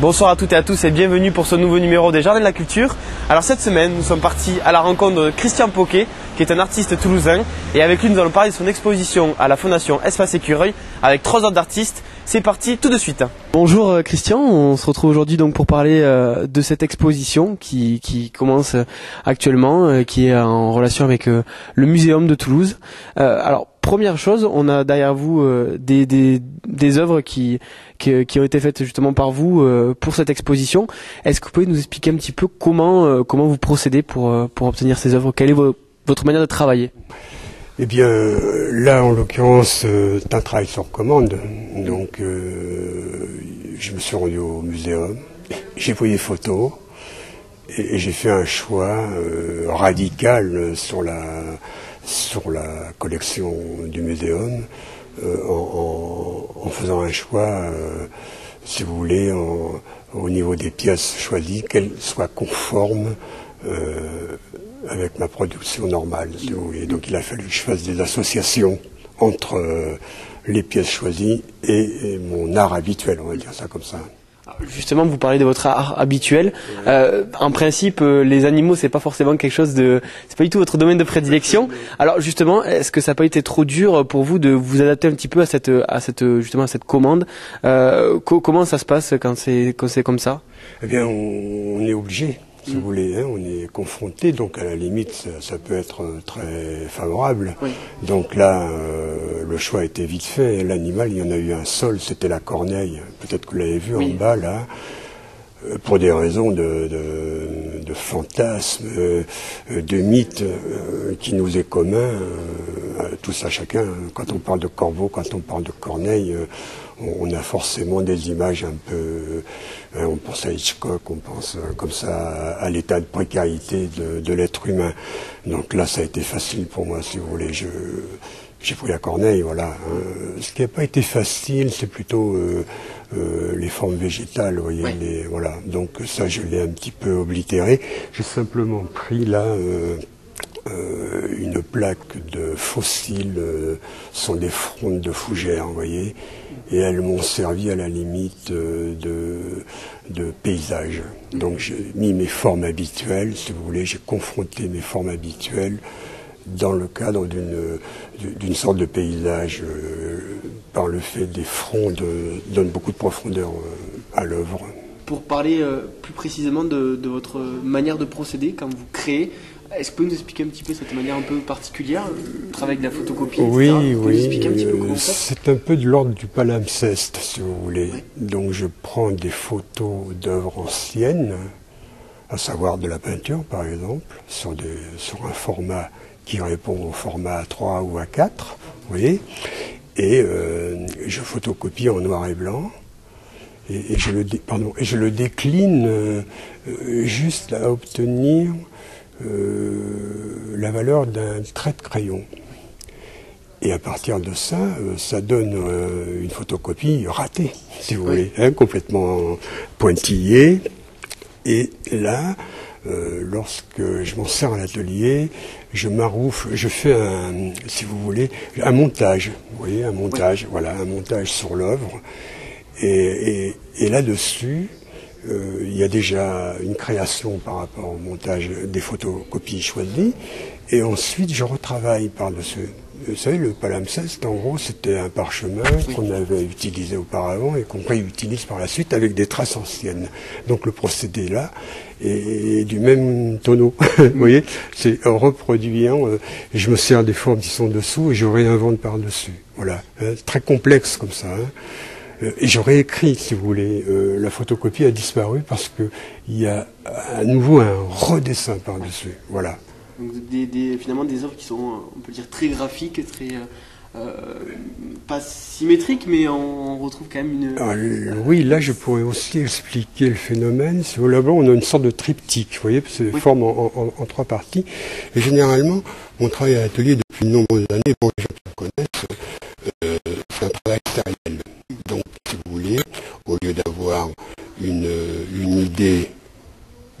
Bonsoir à toutes et à tous et bienvenue pour ce nouveau numéro des Jardins de la Culture. Alors cette semaine, nous sommes partis à la rencontre de Christian Poquet, qui est un artiste toulousain. Et avec lui, nous allons parler de son exposition à la Fondation Espace Écureuil avec 3 autres artistes. C'est parti tout de suite. Bonjour Christian, on se retrouve aujourd'hui donc pour parler de cette exposition qui commence actuellement, qui est en relation avec le Muséum de Toulouse. Alors première chose, on a derrière vous des œuvres qui ont été faites justement par vous pour cette exposition. Est-ce que vous pouvez nous expliquer un petit peu comment vous procédez pour obtenir ces œuvres? Quelle est votre manière de travailler? Eh bien, là, en l'occurrence, c'est un travail sur commande. Donc, je me suis rendu au muséum, j'ai pris des photos et j'ai fait un choix radical sur la collection du muséum, en faisant un choix, si vous voulez, au niveau des pièces choisies, qu'elles soient conformes avec ma production normale, si vous voulez. Donc il a fallu que je fasse des associations entre les pièces choisies et mon art habituel, on va dire ça comme ça. Justement, vous parlez de votre art habituel. En principe, les animaux, c'est pas forcément quelque chose c'est pas du tout votre domaine de prédilection. Alors justement, est-ce que ça n'a pas été trop dur pour vous de vous adapter un petit peu à cette commande? Comment ça se passe quand c'est comme ça? Eh bien, on est obligé. Si vous voulez, hein, on est confronté, donc à la limite, ça peut être très favorable. Oui. Donc là, le choix était vite fait. L'animal, il y en a eu un seul, c'était la corneille. Peut-être que vous l'avez vu en bas, là, pour des raisons de fantasmes, de mythes qui nous est commun, tous à chacun. Quand on parle de corbeau, quand on parle de corneille, on a forcément des images un peu... on pense à Hitchcock, on pense comme ça à l'état de précarité de l'être humain. Donc là, ça a été facile pour moi, si vous voulez. J'ai pris la corneille, voilà. Ce qui n'a pas été facile, c'est plutôt les formes végétales, vous voyez. Oui. Voilà. Donc ça, je l'ai un petit peu oblitéré. J'ai simplement pris là... une plaque de fossiles, sont des frondes de fougères, vous voyez, et elles m'ont servi à la limite de paysage. Donc j'ai mis mes formes habituelles, si vous voulez, j'ai confronté mes formes habituelles dans le cadre d'une sorte de paysage par le fait des frondes donne beaucoup de profondeur à l'œuvre. Pour parler plus précisément de votre manière de procéder quand vous créez, est-ce que vous pouvez nous expliquer un petit peu cette manière un peu particulière, le travail de la photocopie, etc. Oui, vous pouvez nous expliquer un petit peu comment ça? C'est un peu de l'ordre du palimpseste, si vous voulez. Oui. Donc je prends des photos d'œuvres anciennes, à savoir de la peinture par exemple, sur un format qui répond au format A3 ou A4, vous voyez, et je photocopie en noir et blanc. Et je le décline juste à obtenir la valeur d'un trait de crayon. Et à partir de ça, ça donne une photocopie ratée, si vous voulez, hein, complètement pointillée. Et là, lorsque je m'en sers à l'atelier, je fais si vous voulez, un montage. Vous voyez, un montage, voilà, un montage sur l'œuvre. Et là-dessus, il y a déjà une création par rapport au montage des photocopies choisies, et ensuite je retravaille par-dessus. Vous savez, le palimpseste, en gros, c'était un parchemin qu'on avait utilisé auparavant et qu'on réutilise par la suite avec des traces anciennes. Donc le procédé là est du même tonneau. Vous voyez, c'est reproduisant. Je me sers des formes qui sont dessous et je réinvente par-dessus. Voilà, très complexe comme ça. Hein. Et j'aurais écrit, si vous voulez, la photocopie a disparu parce qu'il y a à nouveau un redessin par-dessus. Voilà. Donc finalement des œuvres qui sont, on peut dire, très graphiques, très pas symétriques, mais on retrouve quand même une... Alors, oui, là je pourrais aussi expliquer le phénomène. Si vous voulez, là-bas, on a une sorte de triptyque, vous voyez, c'est forme en 3 parties. Et généralement, on travaille à l'atelier depuis de nombreuses années. Bon, les gens qui me connaissent, c'est un travail sériel. Donc, si vous voulez, au lieu d'avoir une idée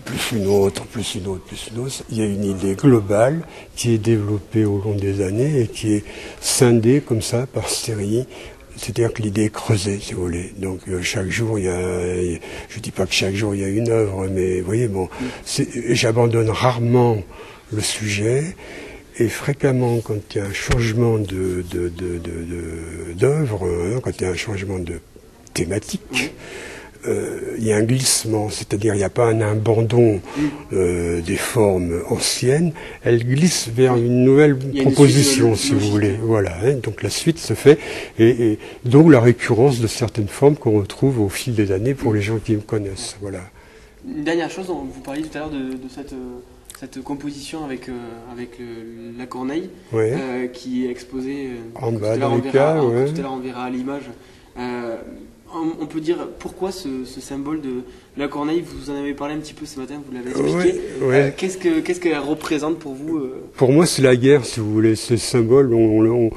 plus une autre, plus une autre, plus une autre, il y a une idée globale qui est développée au long des années et qui est scindée comme ça par série C'est-à-dire que l'idée est creusée, si vous voulez. Donc chaque jour, je dis pas que chaque jour il y a une œuvre, mais vous voyez, bon, j'abandonne rarement le sujet, et fréquemment, quand il y a un changement d'œuvre, quand il y a un changement de thématique, il y a un glissement, c'est-à-dire il n'y a pas un abandon des formes anciennes, elles glissent vers une nouvelle proposition, si vous voulez. Voilà, hein, donc la suite se fait, et donc la récurrence de certaines formes qu'on retrouve au fil des années pour les gens qui me connaissent. Voilà. Une dernière chose, vous parliez tout à l'heure de cette composition avec la corneille, qui est exposée en bas dans les cas. Tout à l'heure on verra à l'image. On peut dire pourquoi ce symbole de la corneille, vous en avez parlé un petit peu ce matin, vous l'avez expliqué. Qu'est-ce qu'elle représente pour vous Pour moi, c'est la guerre, si vous voulez. Ce symbole, on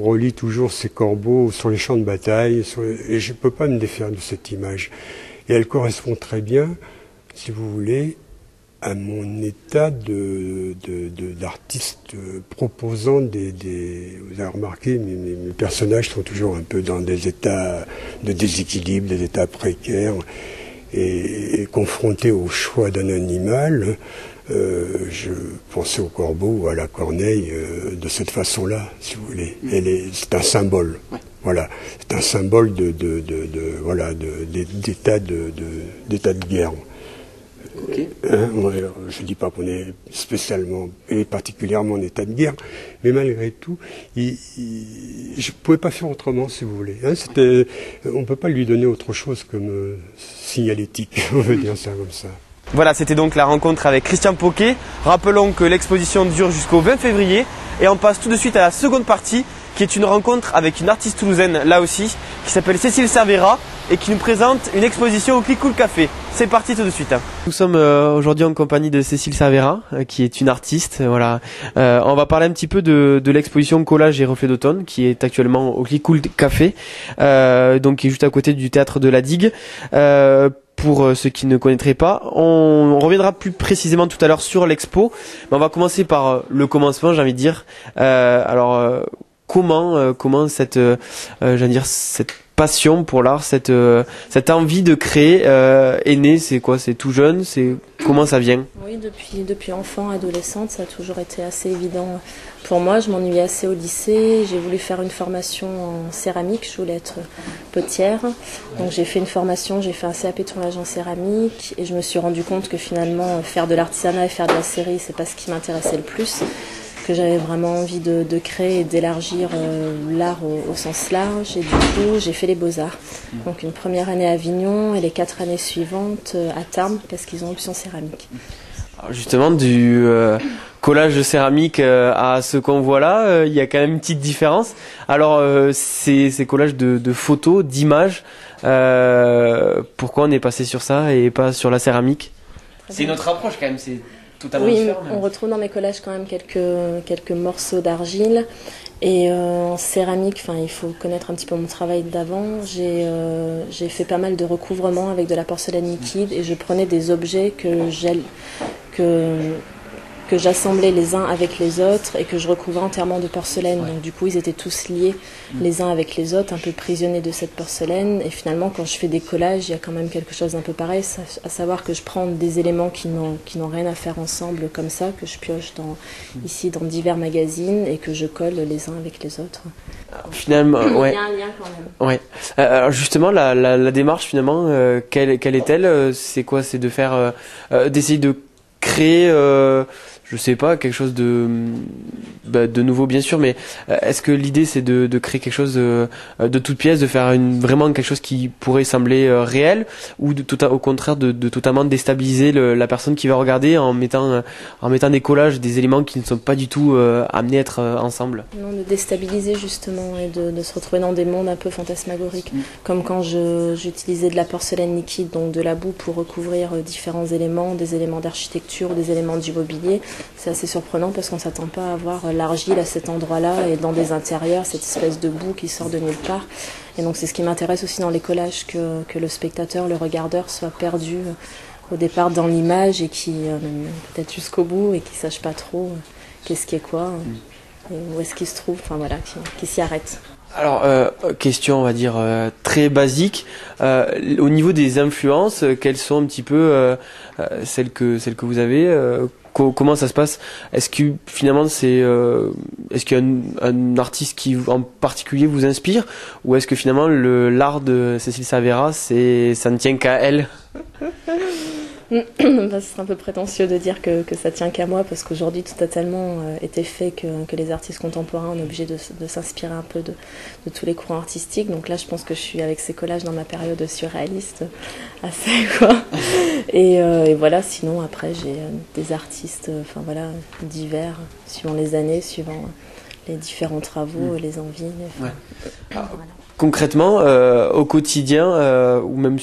relie toujours ces corbeaux sur les champs de bataille, et je ne peux pas me défaire de cette image. Et elle correspond très bien, si vous voulez, à mon état d'artiste proposant vous avez remarqué, mes personnages sont toujours un peu dans des états de déséquilibre, des états précaires, et confrontés au choix d'un animal, je pensais au corbeau ou à la corneille de cette façon-là, si vous voulez. C'est un symbole. Ouais. Voilà, c'est un symbole d'état de guerre. Okay. Je ne dis pas qu'on est spécialement et particulièrement en état de guerre, mais malgré tout, je ne pouvais pas faire autrement, si vous voulez. On ne peut pas lui donner autre chose comme signalétique, on veut dire ça comme ça. Voilà, c'était donc la rencontre avec Christian Poquet. Rappelons que l'exposition dure jusqu'au 20 février et on passe tout de suite à la seconde partie, qui est une rencontre avec une artiste toulousaine, là aussi, qui s'appelle Cécile Cervera et qui nous présente une exposition au Clicool Café. C'est parti tout de suite. Nous sommes aujourd'hui en compagnie de Cécile Cervera, qui est une artiste. Voilà. On va parler un petit peu de l'exposition Collage et Reflets d'automne, qui est actuellement au Clicool Café, donc qui est juste à côté du théâtre de la Digue. Pour ceux qui ne connaîtraient pas, on reviendra plus précisément tout à l'heure sur l'expo, mais on va commencer par le commencement, j'ai envie de dire. Comment cette passion pour l'art, cette envie de créer est née? C'est quoi? C'est tout jeune? Comment ça vient? Oui, depuis enfant, adolescente, ça a toujours été assez évident pour moi. Je m'ennuyais assez au lycée. J'ai voulu faire une formation en céramique. Je voulais être potière. Donc j'ai fait une formation, j'ai fait un CAP tournage en céramique et je me suis rendu compte que finalement faire de l'artisanat et faire de la série, c'est pas ce qui m'intéressait le plus. Que j'avais vraiment envie de créer et d'élargir l'art au sens large, et du coup j'ai fait les Beaux-Arts. Donc une première année à Avignon et les 4 années suivantes à Tarbes parce qu'ils ont option céramique. Alors justement, du collage de céramique à ce qu'on voit là, il y a quand même une petite différence. Alors ces collages de photos, d'images, pourquoi on est passé sur ça et pas sur la céramique? C'est une autre approche quand même, c'est totalement différent. On retrouve dans mes collages quand même quelques morceaux d'argile. Et en céramique, il faut connaître un petit peu mon travail d'avant. J'ai fait pas mal de recouvrements avec de la porcelaine liquide et je prenais des objets que j'assemblais les uns avec les autres et que je recouvrais entièrement de porcelaine. Donc du coup, ils étaient tous liés les uns avec les autres, un peu prisonnés de cette porcelaine. Et finalement, quand je fais des collages, il y a quand même quelque chose d'un peu pareil, à savoir que je prends des éléments qui n'ont rien à faire ensemble comme ça, que je pioche ici dans divers magazines et que je colle les uns avec les autres. Finalement, ouais. Il y a un lien quand même. Ouais. Alors justement, la démarche finalement, quelle est-elle? C'est quoi? C'est de faire, d'essayer de créer, je sais pas, quelque chose de nouveau bien sûr, mais est-ce que l'idée c'est de créer quelque chose de toute pièce, de faire vraiment quelque chose qui pourrait sembler réel, ou au contraire de totalement déstabiliser la personne qui va regarder en mettant des collages, des éléments qui ne sont pas du tout amenés à être ensemble? Non, de déstabiliser justement et de se retrouver dans des mondes un peu fantasmagoriques, comme quand j'utilisais de la porcelaine liquide, donc de la boue pour recouvrir différents éléments, des éléments d'architecture, des éléments du mobilier. C'est assez surprenant parce qu'on ne s'attend pas à voir l'argile à cet endroit-là et dans des intérieurs, cette espèce de boue qui sort de nulle part. Et donc c'est ce qui m'intéresse aussi dans les collages, que le spectateur, le regardeur soit perdu au départ dans l'image et qui peut-être jusqu'au bout et qui ne sache pas trop qu'est-ce qui est quoi et où est-ce qu'il se trouve, qui s'y arrête. Alors, question, on va dire, très basique. Au niveau des influences, quelles sont un petit peu celles que vous avez comment ça se passe? Est-ce que finalement est-ce qu'il y a un artiste qui en particulier vous inspire, ou est-ce que finalement l'art de Cécile Saveyras, ça ne tient qu'à elle? Ce serait un peu prétentieux de dire que ça tient qu'à moi, parce qu'aujourd'hui tout a tellement été fait que les artistes contemporains, on est obligé de s'inspirer un peu de tous les courants artistiques. Donc là je pense que je suis avec ces collages dans ma période surréaliste assez quoi. Et voilà, sinon après j'ai des artistes divers, suivant les années, suivant les différents travaux, les envies. Voilà. Concrètement, au quotidien, ou même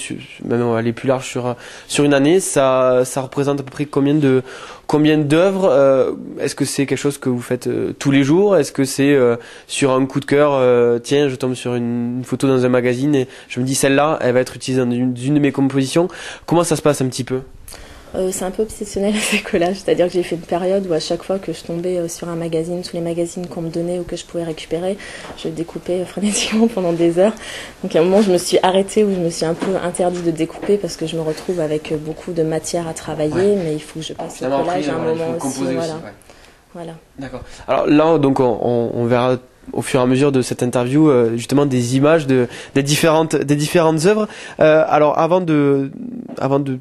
aller plus large sur une année, ça représente à peu près combien d'œuvres? Est-ce que c'est quelque chose que vous faites tous les jours? Est-ce que c'est sur un coup de cœur, tiens, je tombe sur une photo dans un magazine et je me dis celle-là, elle va être utilisée dans une de mes compositions? Comment ça se passe un petit peu? C'est un peu obsessionnel ces collages, c'est-à-dire que j'ai fait une période où à chaque fois que je tombais sur un magazine, tous les magazines qu'on me donnait ou que je pouvais récupérer, je découpais frénétiquement pendant des heures. Donc à un moment je me suis arrêtée, où je me suis un peu interdit de découper parce que je me retrouve avec beaucoup de matière à travailler, mais il faut que je passe le collage à un moment aussi. Voilà. D'accord. Alors là, donc on verra au fur et à mesure de cette interview justement des images des différentes œuvres. Alors avant de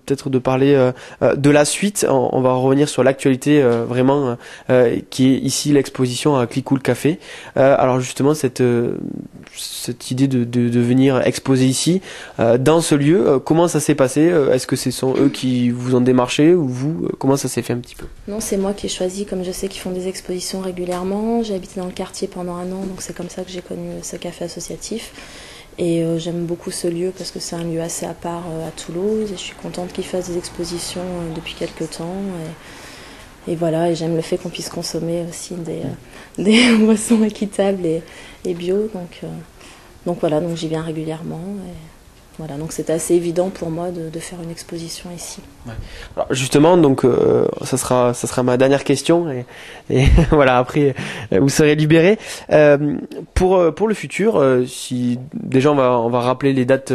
peut-être de parler de la suite, on va revenir sur l'actualité vraiment qui est ici l'exposition à Clicquot le Café. Alors justement cette idée de venir exposer ici dans ce lieu, comment ça s'est passé? Est-ce que ce sont eux qui vous ont démarché, ou vous, comment ça s'est fait un petit peu? Non, c'est moi qui ai choisi, comme je sais qu'ils font des expositions régulièrement. J'ai habité dans le quartier pendant un an, donc c'est comme ça que j'ai connu ce café associatif. Et j'aime beaucoup ce lieu parce que c'est un lieu assez à part à Toulouse, et je suis contente qu'ils fassent des expositions depuis quelques temps. Et voilà, et j'aime le fait qu'on puisse consommer aussi des boissons équitables et bio. Donc voilà, donc j'y viens régulièrement. Voilà, donc c'était assez évident pour moi de faire une exposition ici. Ouais. Alors justement, donc ça sera ma dernière question, et voilà, après vous serez libérés. Pour le futur, si déjà on va rappeler les dates,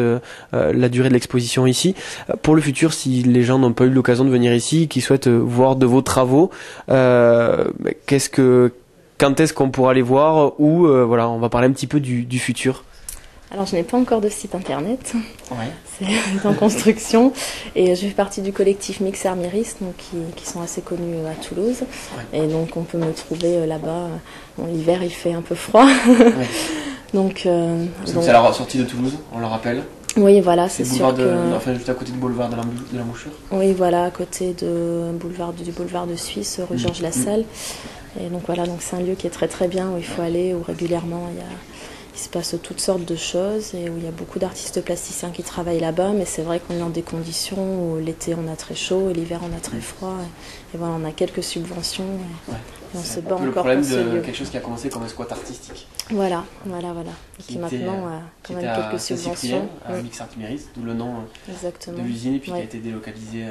la durée de l'exposition ici. Pour le futur, si les gens n'ont pas eu l'occasion de venir ici, qui souhaitent voir de vos travaux, quand est-ce qu'on pourra les voir, ou voilà, on va parler un petit peu du futur. Alors je n'ai pas encore de site internet, c'est en construction, et je fais partie du collectif Mixer Miris, donc qui sont assez connus à Toulouse, et donc on peut me trouver là-bas. Bon, l'hiver il fait un peu froid, donc c'est à la sortie de Toulouse, on le rappelle. Oui, voilà, c'est sûr enfin juste à côté du boulevard de la Mouchure. Oui, voilà, à côté du boulevard de Suisse, rue Georges Lassalle. Et donc voilà, donc c'est un lieu qui est très très bien, où il faut aller, où régulièrement il se passe toutes sortes de choses, et où il y a beaucoup d'artistes plasticiens qui travaillent là-bas, mais c'est vrai qu'on est dans des conditions où l'été on a très chaud et l'hiver on a très froid, et voilà, on a quelques subventions, et on se bat encore pour ce lieu. Le problème de quelque chose qui a commencé comme un squat artistique. Voilà. Et qui maintenant a quand même quelques subventions. À Mixer Miris, d'où le nom de l'usine, et puis qui a été délocalisé.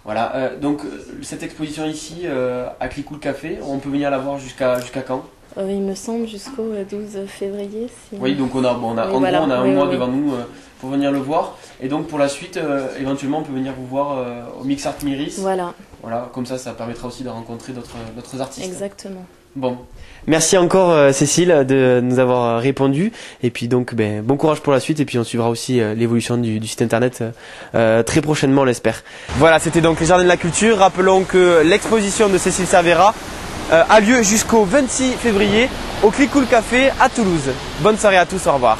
Voilà, donc cette exposition ici à Clicquot le Café, on peut venir la voir jusqu'à quand? Il me semble jusqu'au 12 février. Oui, donc on a un mois devant nous pour venir le voir. Et donc pour la suite, éventuellement, on peut venir vous voir au Mixer Miris. Voilà, comme ça permettra aussi de rencontrer d'autres artistes. Exactement. Bon, merci encore Cécile de nous avoir répondu, et puis donc bon courage pour la suite, et puis on suivra aussi l'évolution du site internet très prochainement, on l'espère. Voilà, c'était donc les Jardins de la Culture. Rappelons que l'exposition de Cécile Saveyras a lieu jusqu'au 26 février au Clicquot le Café à Toulouse. Bonne soirée à tous, au revoir.